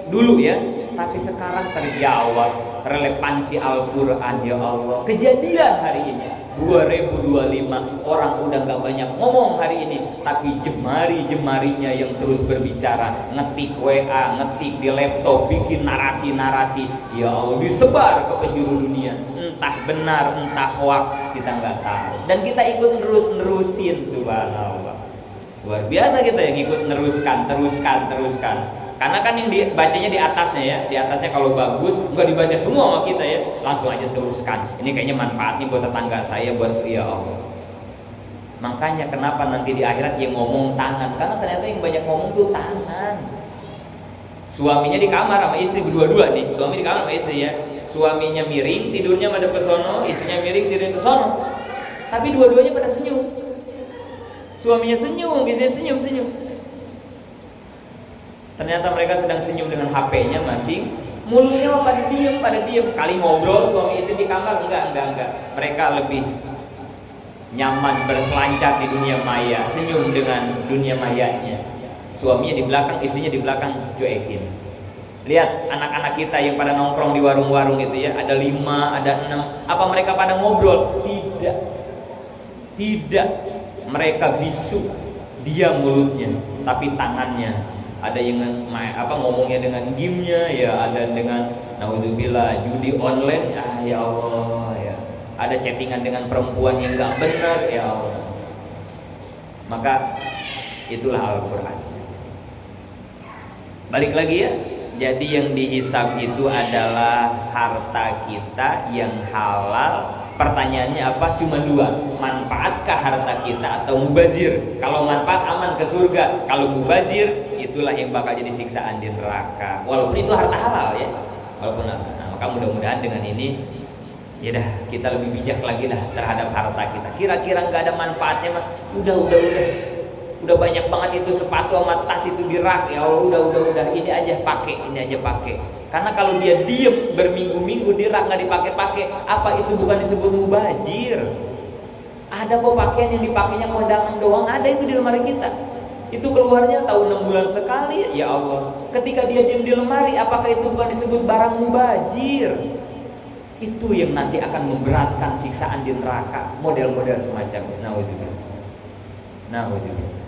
Speaker 1: Dulu ya, tapi sekarang terjawab relevansi Al-Quran ya Allah. Kejadian hari ini 2025 orang udah gak banyak ngomong hari ini, tapi jemari-jemarinya yang terus berbicara, ngetik WA, ngetik di laptop, bikin narasi-narasi ya Allah, disebar ke penjuru dunia. Entah benar, entah hoax, kita nggak tahu, dan kita ikut nerusin. Subhanallah, luar biasa kita yang ikut teruskan. Karena kan yang dibacanya di atasnya ya, di atasnya kalau bagus nggak dibaca semua sama kita ya, langsung aja teruskan. Ini kayaknya manfaat nih buat tetangga saya, buat ya Allah. Makanya kenapa nanti di akhirat yang ngomong tangan, karena ternyata yang banyak ngomong tuh tangan. Suaminya di kamar sama istri berdua-dua nih, suami di kamar sama istri ya, suaminya miring tidurnya pada pesono, istrinya miring tidurnya pesono, tapi dua-duanya pada senyum. Suaminya senyum, istrinya senyum. Ternyata mereka sedang senyum dengan HP-nya masing, mulutnya pada diem. Kali ngobrol suami istri di kamar, enggak. Mereka lebih nyaman berselancar di dunia maya, senyum dengan dunia mayanya. Suaminya di belakang, istrinya di belakang, cuekin. Lihat anak-anak kita yang pada nongkrong di warung-warung itu ya, ada 5, ada 6. Apa mereka pada ngobrol? Tidak. Mereka bisu, diam mulutnya, tapi tangannya ada yang ngomongnya dengan game-nya ya, ada dengan naudzubillah judi online, ya Allah ya, ada chattingan dengan perempuan yang enggak benar ya Allah. Maka itulah Al-Quran. Balik lagi ya, jadi yang dihisab itu adalah harta kita yang halal. Pertanyaannya apa? Cuma 2. Manfaatkah harta kita atau mubazir? Kalau manfaat aman ke surga, kalau mubazir itulah yang bakal jadi siksaan di neraka. Walaupun itu harta halal ya. Maka mudah-mudahan dengan ini ya dah kita lebih bijak lagi lah terhadap harta kita. Kira-kira nggak ada manfaatnya mah udah banyak banget itu sepatu sama tas itu di rak ya Allah, udah ini aja pakai. Karena kalau dia diem berminggu-minggu di rak nggak dipakai, apa itu bukan disebut mubazir? Ada kok pakaian yang dipakainya kondangan doang, ada itu di lemari kita. Itu keluarnya tahu 6 bulan sekali, ya Allah. Ketika dia diem di lemari, apakah itu bukan disebut barang mubazir? Itu yang nanti akan memberatkan siksaan di neraka, model-model semacam itu. Nauzubillah.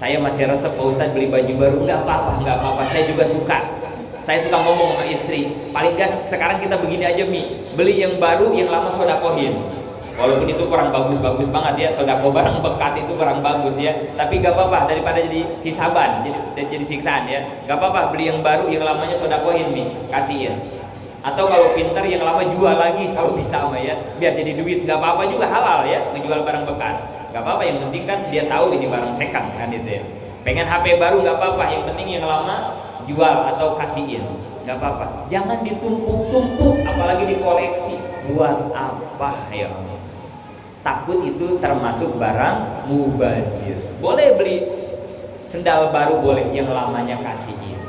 Speaker 1: Saya masih resep, Pak Ustadz beli baju baru, nggak apa-apa. Saya juga suka. Saya suka ngomong sama istri. Paling gas sekarang kita begini aja Mi, beli yang baru, yang lama sodakohin. Walaupun itu kurang bagus banget ya, sodako barang bekas itu kurang bagus ya. Tapi nggak apa-apa daripada jadi hisaban, jadi siksaan ya. Nggak apa-apa beli yang baru, yang lamanya sodakohin Mi, kasihin. Atau kalau pinter yang lama jual lagi kalau bisa mah ya, biar jadi duit. Nggak apa-apa juga halal ya, menjual barang bekas. Gak apa-apa, yang penting kan dia tahu ini barang second kan itu ya. Pengen HP baru gak apa-apa, yang penting yang lama jual atau kasihin, gak apa-apa. Jangan ditumpuk-tumpuk, apalagi dikoleksi. Buat apa ya? Takut itu termasuk barang mubazir. Boleh beli sendal baru, boleh, yang lamanya kasihin.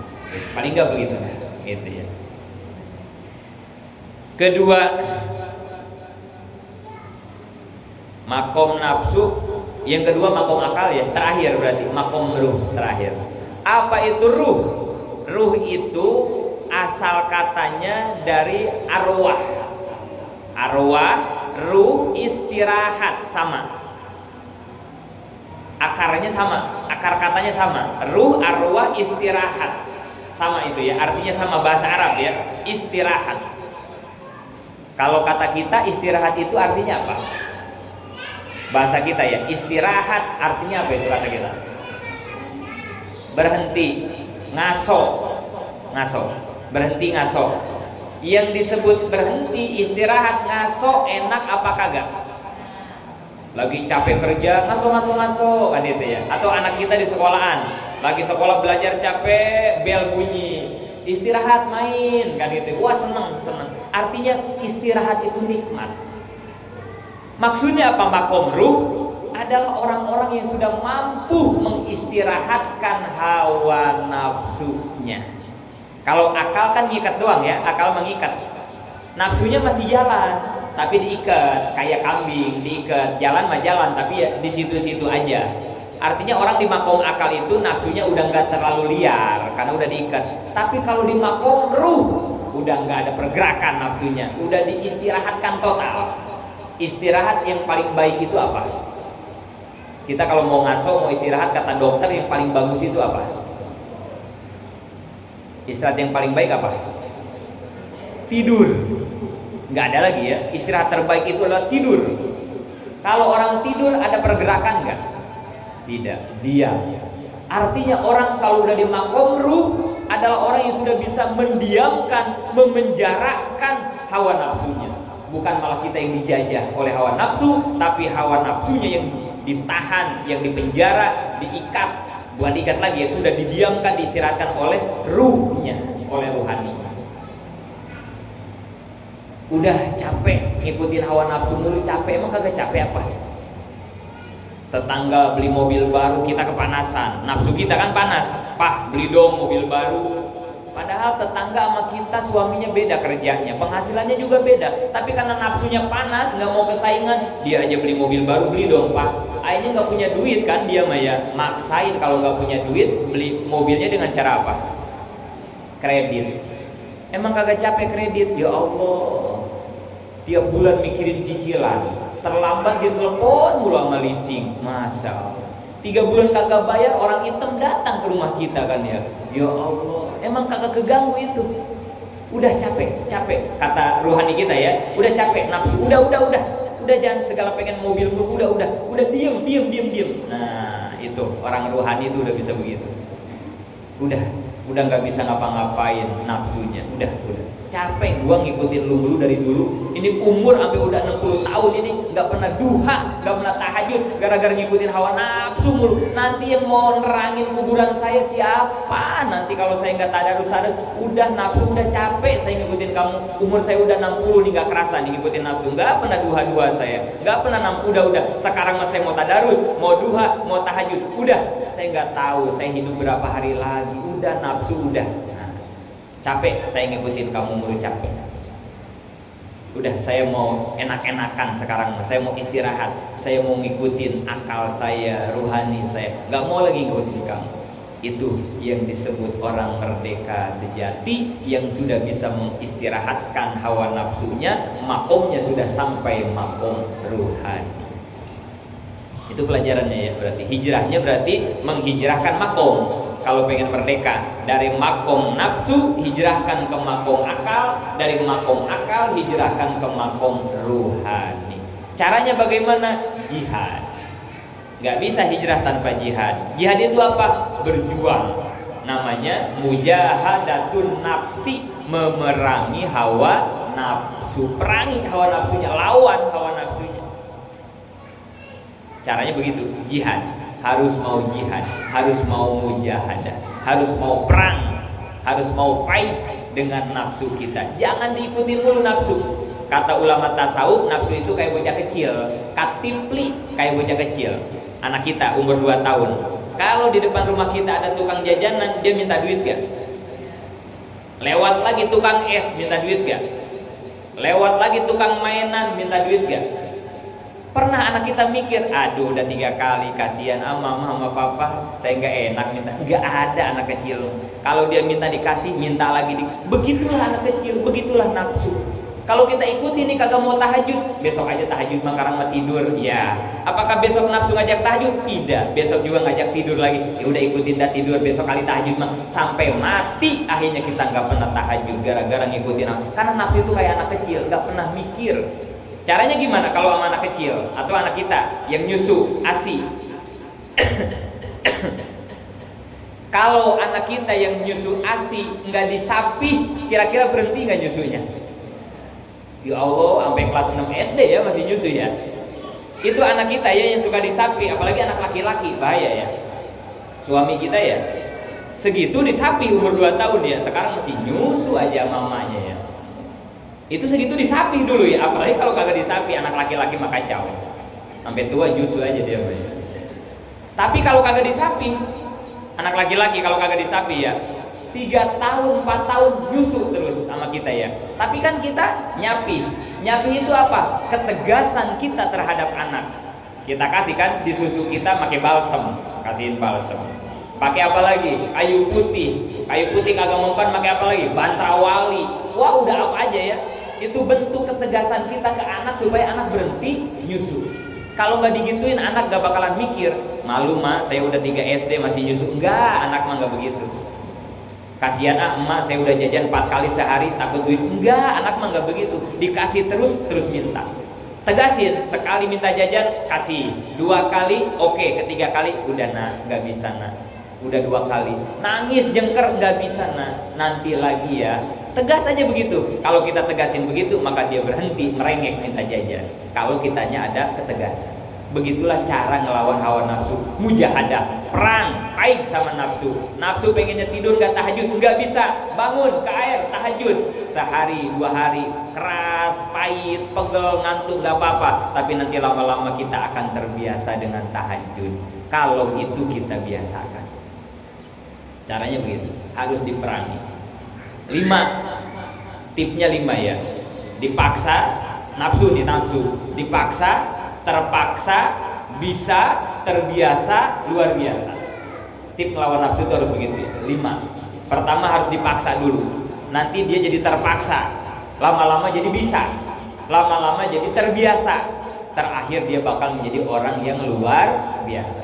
Speaker 1: Paling gak begitu kan? Gitu ya. Kedua, makom nafsu, yang kedua makom akal ya, terakhir berarti makom ruh terakhir. Apa itu ruh? Ruh itu asal katanya dari arwah. Ruh istirahat, sama. Akarnya sama, akar katanya sama. Ruh, arwah, istirahat, sama itu ya, artinya sama, bahasa Arab ya, istirahat. Kalau kata kita istirahat itu artinya apa? Bahasa kita ya, istirahat artinya apa itu kata kita? berhenti ngaso, berhenti ngaso. Yang disebut berhenti istirahat ngaso enak apa kagak? Lagi capek kerja ngaso kan itu ya. Atau anak kita di sekolahan lagi sekolah belajar capek, bel bunyi, istirahat main kan gitu. Wah seneng. Artinya istirahat itu nikmat. Maksudnya apa? Makom ruh adalah orang-orang yang sudah mampu mengistirahatkan hawa nafsunya. Kalau akal kan ngikat doang ya, akal mengikat. Nafsunya masih jalan, tapi diikat, kayak kambing diikat. Jalan mah jalan, tapi ya di situ-situ aja. Artinya orang di makom akal itu nafsunya udah nggak terlalu liar karena udah diikat. Tapi kalau di makom ruh udah nggak ada pergerakan nafsunya, udah diistirahatkan total. Istirahat yang paling baik itu apa? Kita kalau mau ngaso, mau istirahat, kata dokter yang paling bagus itu apa? Istirahat yang paling baik apa? Tidur. Nggak ada lagi ya. Istirahat terbaik itu adalah tidur. Kalau orang tidur ada pergerakan nggak? Tidak, diam. Artinya orang kalau udah di makom ruh adalah orang yang sudah bisa mendiamkan, memenjarakan hawa nafsunya. Bukan malah kita yang dijajah oleh hawa nafsu, tapi hawa nafsunya yang ditahan, yang dipenjara, diikat. Bukan diikat lagi ya, sudah didiamkan, diistirahatkan oleh ruhnya, oleh ruhani. Udah capek ngikutin hawa nafsu mulu, capek. Emang kagak capek apa? Tetangga beli mobil baru, kita kepanasan. Nafsu kita kan panas, pah beli dong mobil baru. Padahal tetangga sama kita suaminya beda kerjanya, penghasilannya juga beda. Tapi karena nafsunya panas, nggak mau kesaingan, dia aja beli mobil baru, beli dong pak. Akhirnya nggak punya duit kan, dia mah ya maksain. Kalau nggak punya duit, beli mobilnya dengan cara apa? Kredit. Emang kagak capek kredit? Ya Allah, tiap bulan mikirin cicilan, terlambat dia telepon mulu sama leasing. Masa Allah, 3 bulan kagak bayar, orang hitam datang ke rumah kita kan ya. Ya Allah, emang kagak keganggu itu. Udah capek. Kata ruhani kita ya, udah capek nafsu. Udah jangan segala pengen mobil dulu. Udah diem. Nah itu orang ruhani itu udah bisa begitu. Udah nggak bisa ngapa-ngapain nafsunya. Udah capek gua ngikutin lu dulu dari dulu. Ini umur sampai udah 60 tahun ini nggak pernah duha, nggak pernah tahajud gara-gara ngikutin hawa nafsu mulu. Nanti yang mau nerangin kuburan saya siapa? Nanti kalau saya nggak tadarus, udah nafsu, udah capek saya ngikutin kamu. Umur saya udah 60 nih, nggak kerasa nih ngikutin nafsu. Nggak pernah duha saya, nggak pernah udah. Sekarang mas saya mau tadarus, mau duha, mau tahajud. Udah, saya nggak tahu saya hidup berapa hari lagi. Udah nafsu udah. Capek saya ngikutin kamu mulu, capek. Udah saya mau enak-enakan sekarang, saya mau istirahat, saya mau ngikutin akal saya, ruhani saya, nggak mau lagi ngikutin kamu. Itu yang disebut orang merdeka sejati, yang sudah bisa mengistirahatkan hawa nafsunya, makomnya sudah sampai makom ruhani. Itu pelajarannya ya, berarti hijrahnya berarti menghijrahkan makom. Kalau pengen merdeka, dari makom nafsu hijrahkan ke makom akal, dari makom akal hijrahkan ke makom ruhani. Caranya bagaimana? Jihad. Gak bisa hijrah tanpa jihad. Jihad itu apa? Berjuang. Namanya mujahadatun nafsi, memerangi hawa nafsu. Perangi hawa nafsunya, lawan hawa nafsunya. Caranya begitu, jihad. Harus mau jihad, harus mau mujahadah, harus mau perang, harus mau fight dengan nafsu kita. Jangan diikutin mulu nafsu. Kata ulama tasawuf, nafsu itu kayak bocah kecil, katipli, kayak bocah kecil. Anak kita umur 2 tahun, kalau di depan rumah kita ada tukang jajanan, dia minta duit gak? Lewat lagi tukang es, minta duit gak? Lewat lagi tukang mainan, minta duit gak? Pernah anak kita mikir, aduh udah 3 kali, kasihan mama sama papa, saya nggak enak minta. Nggak ada anak kecil. Kalau dia minta dikasih, minta lagi. Begitulah anak kecil, begitulah nafsu. Kalau kita ikuti nih kagak mau tahajud, besok aja tahajud sekarang mau tidur. Ya, apakah besok nafsu ngajak tahajud? Tidak. Besok juga ngajak tidur lagi. Ya udah ikutin dah tidur, besok kali tahajud mah. Sampai mati akhirnya kita nggak pernah tahajud gara-gara ngikutin nafsu. Karena nafsu itu kayak anak kecil, nggak pernah mikir. Caranya gimana kalau sama anak kecil atau anak kita yang nyusu ASI? Kalau anak kita yang nyusu ASI nggak disapih, kira-kira berhenti nggak nyusunya? Ya Allah, sampai kelas 6 SD ya masih nyusu ya. Itu anak kita ya yang suka disapih, apalagi anak laki-laki, bahaya ya. Suami kita ya segitu disapih umur 2 tahun ya, sekarang masih nyusu aja mamanya ya. Itu segitu disapih dulu ya, apalagi kalau kagak disapih anak laki-laki mah kacau. Sampai tua nyusu aja dia. Tapi kalau kagak disapih, anak laki-laki kalau kagak disapih ya 3 tahun, 4 tahun nyusu terus sama kita ya. Tapi kan kita nyapi itu apa? Ketegasan kita terhadap anak. Kita kasih kan di susu kita pakai balsem, kasihin balsem. Pakai apa lagi? Kayu putih kagak mempan, pakai apa lagi? Bantrawali. Wah, udah apa aja ya. Itu bentuk ketegasan kita ke anak supaya anak berhenti nyusu. Kalau nggak digituin anak gak bakalan mikir, malu mah saya udah 3 SD masih nyusu. Enggak, anak mah nggak begitu. Kasihan emak saya udah jajan 4 kali sehari takut duit. Enggak, anak mah nggak begitu. Dikasih terus minta. Tegasin, sekali minta jajan kasih, 2 kali oke, ketiga kali udah nggak bisa udah 2 kali nangis jengker nggak bisa nanti lagi ya. Tegas aja begitu. Kalau kita tegasin begitu maka dia berhenti merengek minta jajan. Kalau kitanya ada ketegasan. Begitulah cara ngelawan hawa nafsu. Mujahadah, perang, baik sama nafsu. Nafsu pengennya tidur gak tahajud, nggak bisa. Bangun ke air tahajud sehari 2 hari, keras, pahit, pegel, ngantuk gak apa-apa. Tapi nanti lama-lama kita akan terbiasa dengan tahajud. Kalau itu kita biasakan. Caranya begitu, harus diperangi. 5, tipnya 5 ya. Dipaksa, nafsu, dipaksa, terpaksa, bisa, terbiasa, luar biasa. Tip melawan nafsu itu harus begitu ya. 5. Pertama harus dipaksa dulu. Nanti dia jadi terpaksa. Lama-lama jadi bisa. Lama-lama jadi terbiasa. Terakhir dia bakal menjadi orang yang luar biasa.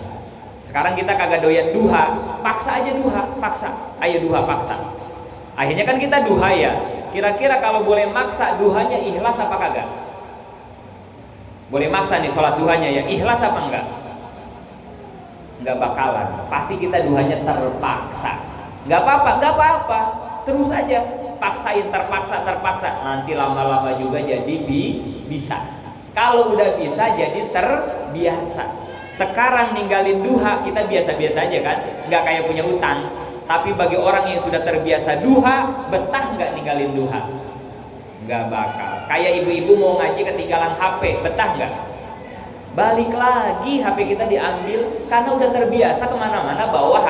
Speaker 1: Sekarang kita kagak doyan duha, paksa aja duha, paksa. Ayo duha, paksa. Akhirnya kan kita duha ya. Kira-kira kalau boleh maksa duhanya ikhlas apa kagak? Boleh maksa nih sholat duhanya ya, ikhlas apa enggak? Enggak bakalan. Pasti kita duhanya terpaksa. Enggak apa-apa. Terus aja paksain, terpaksa. Nanti lama-lama juga jadi bisa. Kalau udah bisa jadi terbiasa. Sekarang ninggalin duha kita biasa-biasa aja kan, enggak kayak punya utang. Tapi bagi orang yang sudah terbiasa duha, betah nggak ninggalin duha? Nggak bakal. Kayak ibu-ibu mau ngaji ketinggalan HP, betah nggak? Balik lagi HP kita diambil karena udah terbiasa kemana-mana bawa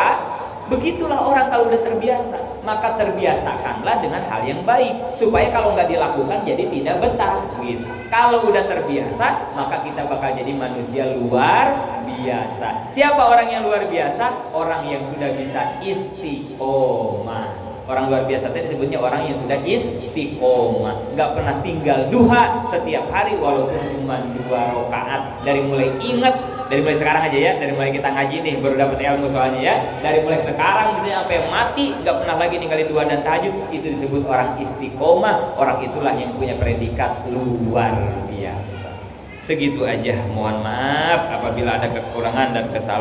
Speaker 1: Begitulah orang kalau udah terbiasa, maka terbiasakanlah dengan hal yang baik supaya kalau nggak dilakukan jadi tidak betah. Gitu. Kalau udah terbiasa, maka kita bakal jadi manusia luar biasa. Siapa orang yang luar biasa? Orang yang sudah bisa istiqomah. Orang luar biasa tadi disebutnya orang yang sudah istiqomah, nggak pernah tinggal duha setiap hari walaupun cuma 2 rakaat. Dari mulai sekarang aja ya, dari mulai kita ngaji nih baru dapat ilmu soalnya ya. Dari mulai sekarang gitu sampai mati nggak pernah lagi ninggalin duha dan tahajud, itu disebut orang istiqomah. Orang itulah yang punya predikat luar biasa. Segitu aja, mohon maaf apabila ada kekurangan dan kesalahan.